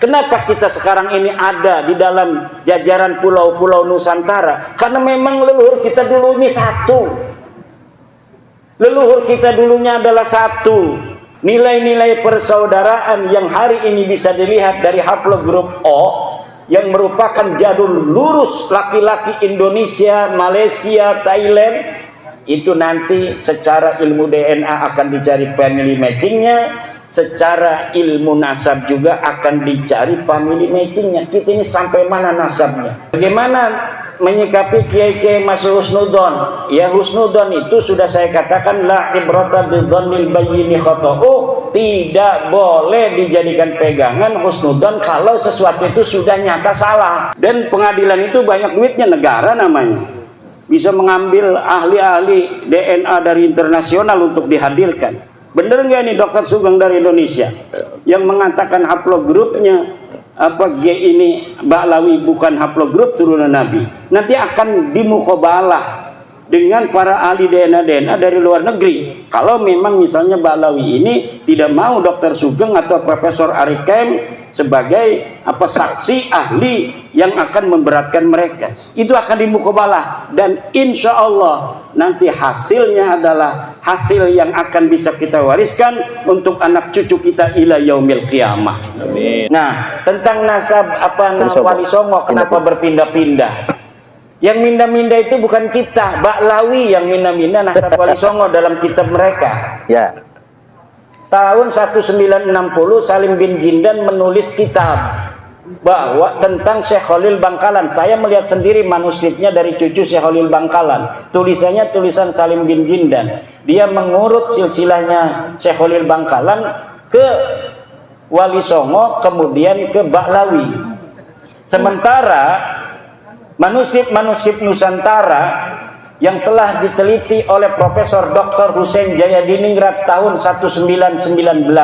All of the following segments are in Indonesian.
Kenapa kita sekarang ini ada di dalam jajaran pulau-pulau Nusantara? Karena memang leluhur kita dulu ini satu. Leluhur kita dulunya adalah satu. Nilai-nilai persaudaraan yang hari ini bisa dilihat dari haplogrup O, yang merupakan jalur lurus laki-laki Indonesia, Malaysia, Thailand, itu nanti secara ilmu DNA akan dicari family matchingnya, secara ilmu nasab juga akan dicari family matchingnya. Kita ini sampai mana nasabnya? Bagaimana menyikapi kiai-kiai masuk husnudon? Ya, husnudon itu sudah saya katakan la ibrata bidzannil bayyini khata'u, tidak boleh dijadikan pegangan husnudon kalau sesuatu itu sudah nyata salah. Dan pengadilan itu banyak duitnya, negara namanya, bisa mengambil ahli-ahli DNA dari internasional untuk dihadirkan. Bener nggak ini Dokter Sugeng dari Indonesia yang mengatakan haplogrupnya G ini Ba'lawi bukan haplogrup turunan Nabi? Nanti akan dimukobalah dengan para ahli DNA dari luar negeri. Kalau memang misalnya Ba'lawi ini tidak mau Dokter Sugeng atau Profesor Arikem sebagai saksi ahli yang akan memberatkan mereka, itu akan dimukobalah, dan insya Allah nanti hasilnya adalah hasil yang akan bisa kita wariskan untuk anak cucu kita ila yaumil qiyamah. Amin. Nah, tentang nasab Wali Songo kenapa berpindah-pindah? Yang minda-minda itu bukan kita, Ba'lawi yang minda-minda nasab Wali Songo dalam kitab mereka. Ya. Tahun 1960 Salim bin Jindan menulis kitab bahwa tentang Syekh Khalil Bangkalan. Saya melihat sendiri manuskripnya dari cucu Syekh Khalil Bangkalan. Tulisannya tulisan Salim bin Jindan. Dia mengurut silsilahnya Syekh Khalil Bangkalan ke Wali Songo, kemudian ke Ba'lawi. Sementara manuskrip Nusantara yang telah diteliti oleh Profesor Dr. Husein Jayadiningrat tahun 1919,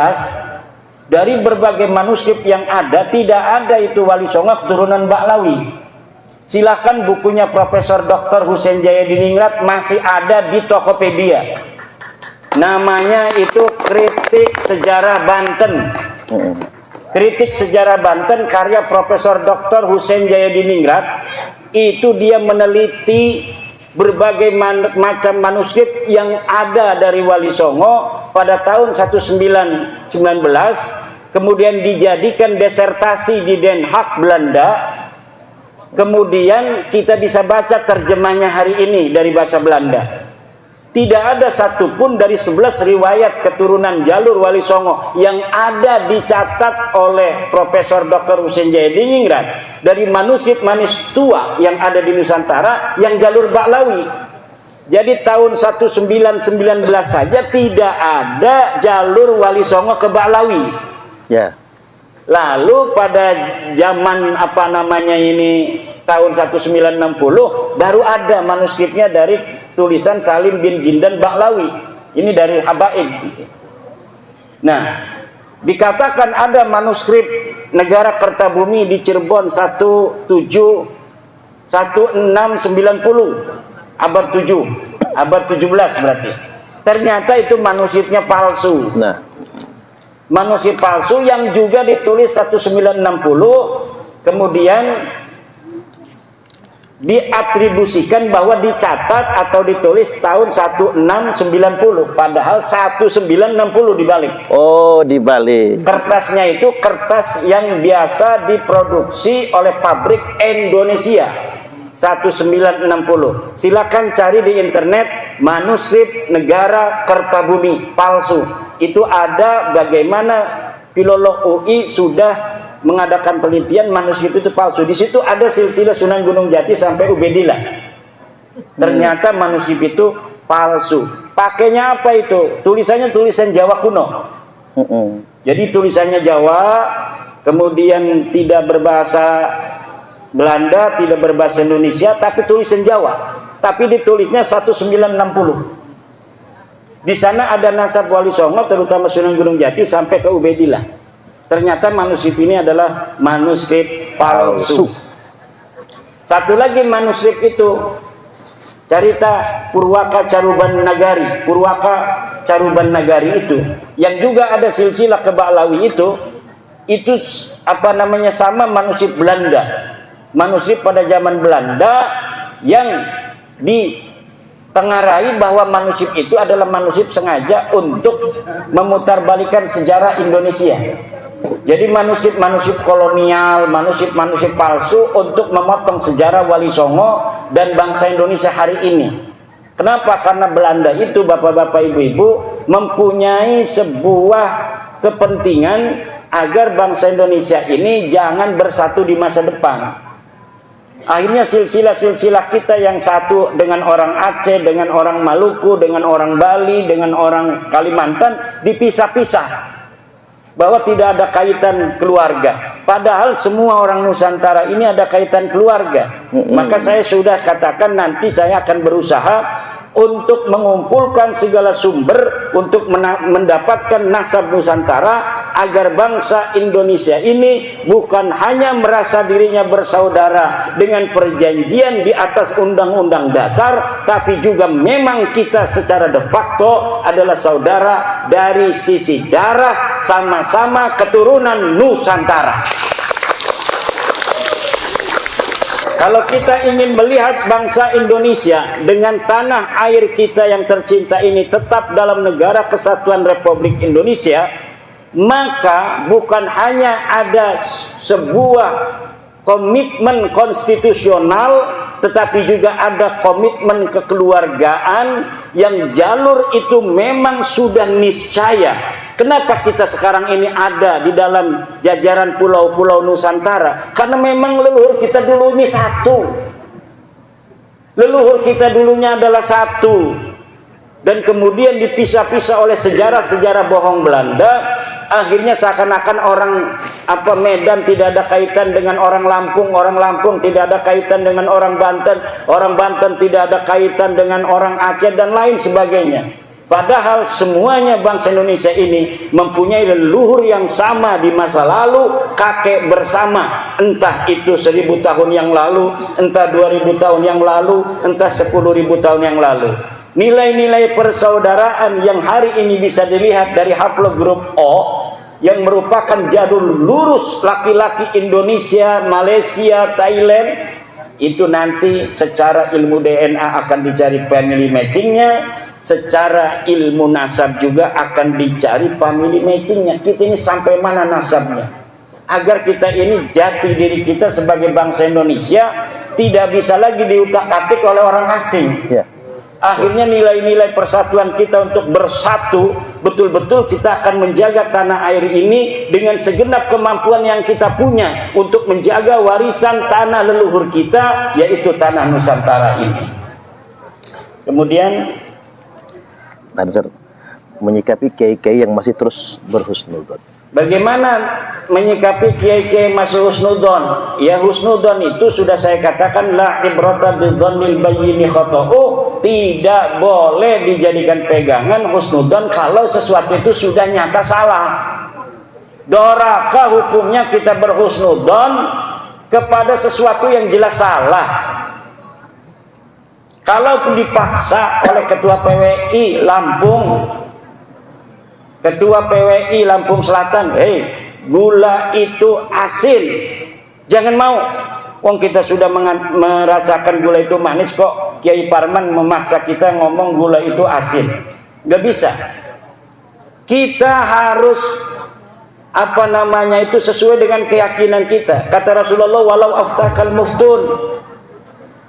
dari berbagai manuskrip yang ada, tidak ada itu Wali Songo keturunan Ba'lawi. Silahkan bukunya Profesor Dr. Husein Jayadiningrat masih ada di Tokopedia. Namanya itu Kritik Sejarah Banten. Kritik Sejarah Banten karya Profesor Dr. Husein Jayadiningrat. Itu dia meneliti berbagai macam manuskrip yang ada dari Wali Songo pada tahun 1919, kemudian dijadikan desertasi di Den Haag, Belanda. Kemudian kita bisa baca terjemahnya hari ini dari bahasa Belanda. Tidak ada satupun dari 11 riwayat keturunan jalur Wali Songo yang ada dicatat oleh Profesor Dr. Husein Jayadiningrat dari manuskrip tua yang ada di Nusantara yang jalur Ba'lawi. Jadi tahun 1919 saja tidak ada jalur Wali Songo ke Ba'lawi. Ya. Lalu pada zaman tahun 1960 baru ada manuskripnya dari tulisan Salim bin Jindan Ba'lawi. Ini dari Habaib. Nah, dikatakan ada manuskrip Negara Kertabumi di Cirebon 1690 abad 7, abad 17 berarti. Ternyata itu manuskripnya palsu. Nah, manuskrip palsu yang juga ditulis 1960, kemudian diatribusikan bahwa dicatat atau ditulis tahun 1690, padahal 1960 dibalik. Oh, dibalik. Kertasnya itu kertas yang biasa diproduksi oleh pabrik Indonesia. 1960. Silakan cari di internet manuskrip Negara Kertabumi palsu. Itu ada bagaimana filolog UI sudah mengadakan penelitian manuskrip itu palsu. Di situ ada silsilah Sunan Gunung Jati sampai Ubedillah. Ternyata manuskrip itu palsu. Pakainya apa itu? Tulisannya tulisan Jawa kuno. Jadi tulisannya Jawa, kemudian tidak berbahasa Belanda, tidak berbahasa Indonesia, tapi tulisan Jawa. Tapi ditulisnya 1960. Di sana ada nasab Wali Songo, terutama Sunan Gunung Jati sampai ke Ubedillah. Ternyata manuskrip ini adalah manuskrip palsu. Satu lagi manuskrip itu cerita Purwaka Caruban Nagari. Purwaka Caruban Nagari itu yang juga ada silsilah ke Ba'lawi itu itu apa namanya sama manuskrip Belanda, manuskrip pada zaman Belanda yang ditengarai bahwa manuskrip itu adalah manuskrip sengaja untuk memutarbalikkan sejarah Indonesia. Jadi manuskrip-manuskrip kolonial, manuskrip-manuskrip palsu untuk memotong sejarah Wali Songo dan bangsa Indonesia hari ini. Kenapa? Karena Belanda itu, bapak-bapak, ibu-ibu, mempunyai sebuah kepentingan agar bangsa Indonesia ini jangan bersatu di masa depan. Akhirnya silsilah-silsilah kita yang satu dengan orang Aceh, dengan orang Maluku, dengan orang Bali, dengan orang Kalimantan dipisah-pisah. Bahwa tidak ada kaitan keluarga. Padahal semua orang Nusantara ini ada kaitan keluarga. Maka saya sudah katakan nanti saya akan berusaha untuk mengumpulkan segala sumber untuk mendapatkan nasab Nusantara agar bangsa Indonesia ini bukan hanya merasa dirinya bersaudara dengan perjanjian di atas undang-undang dasar, tapi juga memang kita secara de facto adalah saudara dari sisi darah, sama-sama keturunan Nusantara. Kalau kita ingin melihat bangsa Indonesia dengan tanah air kita yang tercinta ini tetap dalam negara kesatuan Republik Indonesia, maka bukan hanya ada sebuah komitmen konstitusional, tetapi juga ada komitmen kekeluargaan yang jalur itu memang sudah niscaya. Kenapa kita sekarang ini ada di dalam jajaran pulau-pulau Nusantara? Karena memang leluhur kita dulu ini satu. Leluhur kita dulunya adalah satu. Dan kemudian dipisah-pisah oleh sejarah-sejarah bohong Belanda. Akhirnya seakan-akan orang Medan tidak ada kaitan dengan orang Lampung tidak ada kaitan dengan orang Banten tidak ada kaitan dengan orang Aceh dan lain sebagainya. Padahal semuanya bangsa Indonesia ini mempunyai leluhur yang sama di masa lalu, kakek bersama, entah itu 1000 tahun yang lalu, entah 2000 tahun yang lalu, entah 10.000 tahun yang lalu. Nilai-nilai persaudaraan yang hari ini bisa dilihat dari haplogrup O yang merupakan jadul lurus laki-laki Indonesia, Malaysia, Thailand, itu nanti secara ilmu DNA akan dicari family matchingnya, secara ilmu nasab juga akan dicari family matchingnya. Kita ini sampai mana nasabnya, agar kita ini jati diri kita sebagai bangsa Indonesia tidak bisa lagi diutak-atik oleh orang asing. Akhirnya nilai-nilai persatuan kita untuk bersatu, betul-betul kita akan menjaga tanah air ini dengan segenap kemampuan yang kita punya untuk menjaga warisan tanah leluhur kita, yaitu tanah Nusantara ini. Kemudian menyikapi kiai-kiai yang masih terus berhusnudzon. Bagaimana menyikapi kiai-kiai masih husnudzon? Ya, husnudzon itu sudah saya katakan, la ibrata bidzannil bayyini khata'u, tidak boleh dijadikan pegangan husnudzon kalau sesuatu itu sudah nyata salah. Doraka hukumnya kita berhusnudzon kepada sesuatu yang jelas salah. Kalau dipaksa oleh ketua PWI Lampung, ketua PWI Lampung Selatan, gula itu asin, jangan mau. Wong kita sudah merasakan gula itu manis, kok Kiai Parman memaksa kita ngomong gula itu asin? Gak bisa. Kita harus itu sesuai dengan keyakinan kita. Kata Rasulullah, walau aftakal muftun,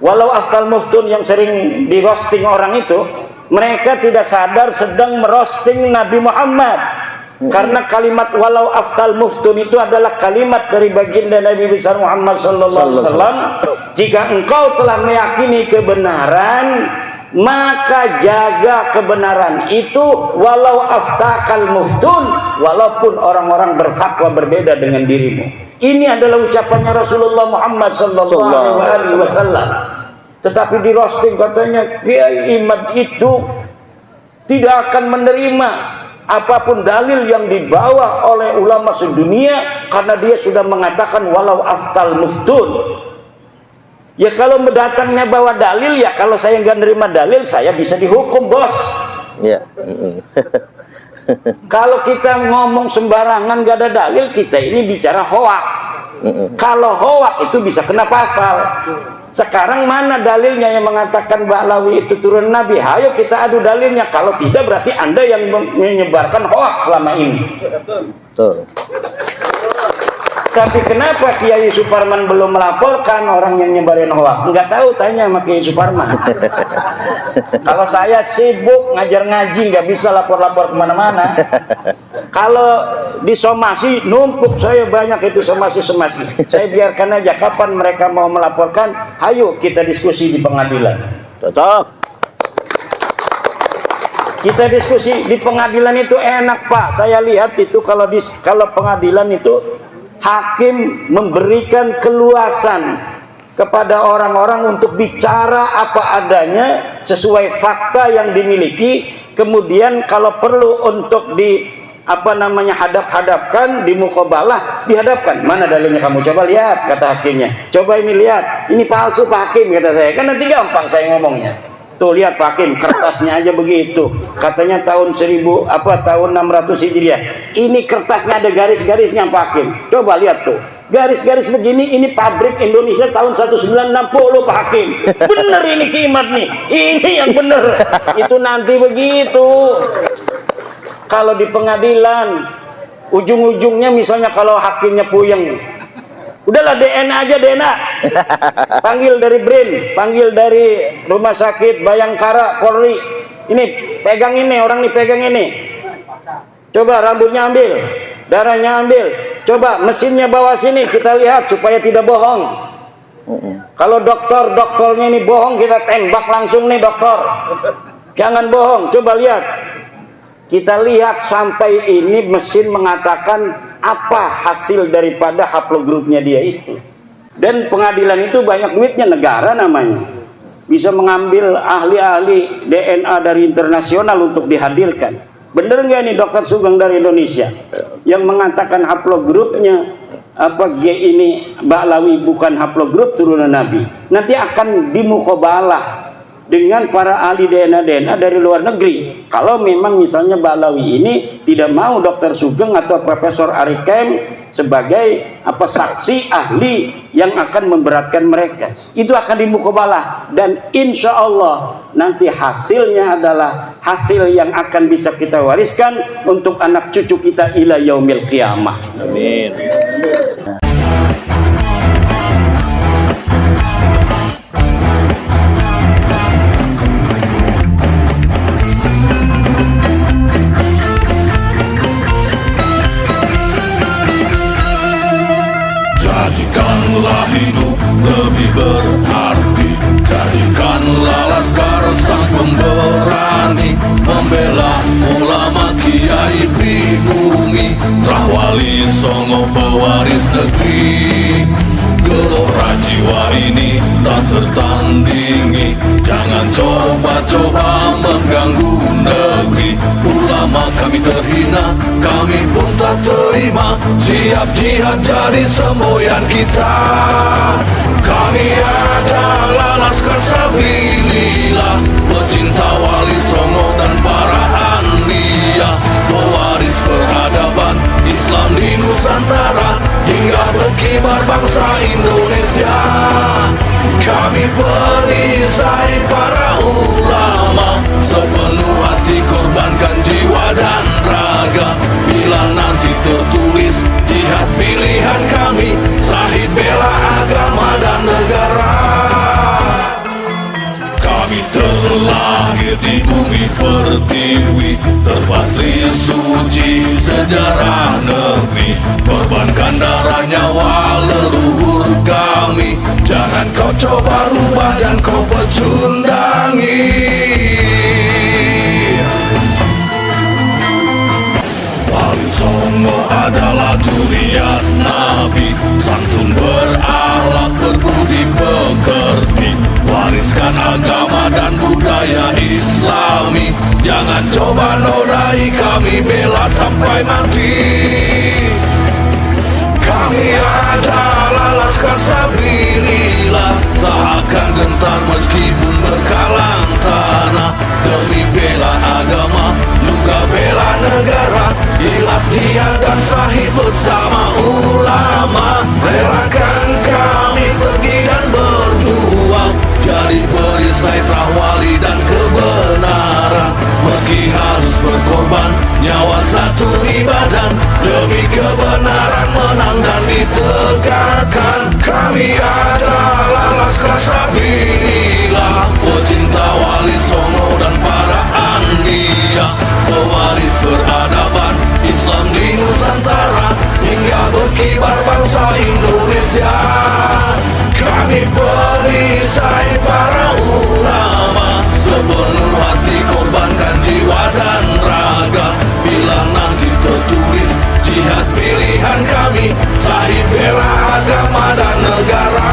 walau aftal muftun yang sering di roasting orang itu, mereka tidak sadar sedang merosting Nabi Muhammad. Karena kalimat walau aftal muftun itu adalah kalimat dari baginda Nabi besar Muhammad sallallahu alaihi wasallam. Jika engkau telah meyakini kebenaran, maka jaga kebenaran itu walau aftakal muftun, walaupun orang-orang berfatwa berbeda dengan dirimu. Ini adalah ucapannya Rasulullah Muhammad sallallahu alaihi wasallam. Tetapi di roasting katanya Kiai Imad itu tidak akan menerima apapun dalil yang dibawa oleh ulama sedunia karena dia sudah mengatakan walau aftal muftun. Ya kalau mendatangnya bawa dalil, ya kalau saya nggak nerima dalil saya bisa dihukum, bos. Ya. Kalau kita ngomong sembarangan gak ada dalil, kita ini bicara hoak. Kalau hoak itu bisa kena pasal. Sekarang mana dalilnya yang mengatakan Ba'lawi itu turun Nabi? Ayo kita adu dalilnya. Kalau tidak berarti Anda yang menyebarkan hoak selama ini. Betul. Tapi kenapa Kiai Suparman belum melaporkan orang yang nyebarin hoak? Enggak tahu, tanya sama Kiai Suparman. Kalau saya sibuk ngajar ngaji, nggak bisa lapor-lapor kemana-mana. Kalau di somasi numpuk saya banyak itu somasi. Saya biarkan aja, kapan mereka mau melaporkan, ayo kita diskusi di pengadilan. Cocok. Kita diskusi di pengadilan itu enak Pak. Saya lihat itu kalau pengadilan itu hakim memberikan keluasan kepada orang-orang untuk bicara apa adanya sesuai fakta yang dimiliki. Kemudian kalau perlu untuk hadap-hadapkan, di muqabalah dihadapkan. Mana dalilnya kamu? Coba lihat, kata hakimnya. Coba ini lihat, ini palsu Pak Hakim, kata saya. Kan nanti gampang saya ngomongnya. Tuh lihat Pak Hakim, kertasnya aja begitu. Katanya tahun 600 Hijriah. Ini kertasnya ada garis-garisnya Pak Hakim. Coba lihat tuh. Garis-garis begini, ini pabrik Indonesia tahun 1960 Pak Hakim. Bener ini kimat nih. Ini yang bener. Itu nanti begitu. Kalau di pengadilan, ujung-ujungnya misalnya kalau hakimnya puyeng, udahlah DNA aja, DNA. Panggil dari BRIN, panggil dari Rumah Sakit Bayangkara Polri. Ini pegang ini, orang nih pegang ini. Coba rambutnya ambil, darahnya ambil. Coba mesinnya bawa sini, kita lihat supaya tidak bohong. Kalau dokternya ini bohong, kita tembak langsung nih dokter. Jangan bohong, coba lihat. Kita lihat sampai ini mesin mengatakan apa hasil daripada haplogrupnya dia itu. Dan pengadilan itu banyak duitnya, negara namanya. Bisa mengambil ahli-ahli DNA dari internasional untuk dihadirkan. Bener nggak nih Dokter Sugeng dari Indonesia yang mengatakan haplogrupnya G ini Ba'lawi bukan haplogrup turunan Nabi? Nanti akan dimuqabalah dengan para ahli DNA dari luar negeri. Kalau memang misalnya Ba'lawi ini tidak mau Dr. Sugeng atau Profesor Arikem sebagai saksi ahli yang akan memberatkan mereka, itu akan dimuqabalah. Dan insya Allah nanti hasilnya adalah hasil yang akan bisa kita wariskan untuk anak cucu kita ila yaumil qiyamah. Amin. Jadikanlah hidup lebih berarti, jadikanlah laskar sang pemberani, membela ulama kiai pribumi, Rahwali Songo pewaris negeri. Gelora jiwa ini tak tertandingi, jangan coba-coba mengganggu negeri. Ulama kami terhina, kami pun tak terima, siap jihad jadi semboyan kita. Kami adalah laskar sabilillah, pecinta Wali Songo dan para anbiya, pewaris peradaban Islam di Nusantara hingga berkibar bangsa Indonesia. Kami perisai para ulama, sepenuh hati korbankan jiwa dan raga. Bila nanti tertulis jihad pilihan kami, sahid bela agama dan negara. Kami terlahir di bumi pertiwi, terpatri suci sejarah negeri, korbankan darah nyawa leluhur kami. Jangan kau coba rubah dan kau pecundangi. Wali Songo adalah durian Nabi, santun berakhlak berbudi pekerti, wariskan agama dan budaya Islami. Jangan coba nodai kami, bela sampai mati. Kami adalah laskar sabilillah, tak akan gentar meskipun berkalang tanah. Demi bela agama, juga bela negara, ikhlas jihad dan sahih bersama ulama. Relakan kami pergi dan berjuang, jadi perisai trawali dan kebenaran. Meski harus berkorban nyawa satu ibadah, demi kebenaran menang dan ditegakkan. Kami adalah Laskar Sabilillah, pecinta Wali Songo dan para anbiya, pewaris peradaban Islam di Nusantara, hingga berkibar bangsa Indonesia. Kami perisai para ulama, sepenuh hati korbankan jiwa dan raga. Bila nanti tertulis jihad pilihan kami, sahih bela agama dan negara.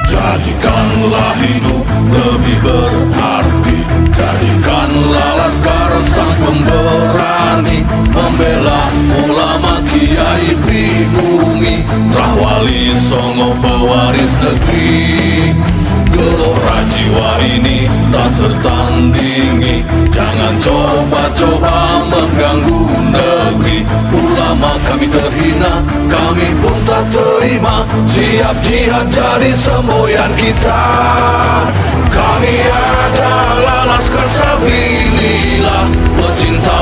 Jadikanlah hidup lebih berarti, jadikanlah Laskar sang pemberani, membela ulama kiai pribumi, Trawali Songo pewaris negeri. Gelora jiwa ini tak tertandingi, jangan coba-coba mengganggu negeri. Ulama kami terhina, kami pun tak terima, siap jihad jadi semboyan kita. Kami adalah Laskar Sabilillah, pecinta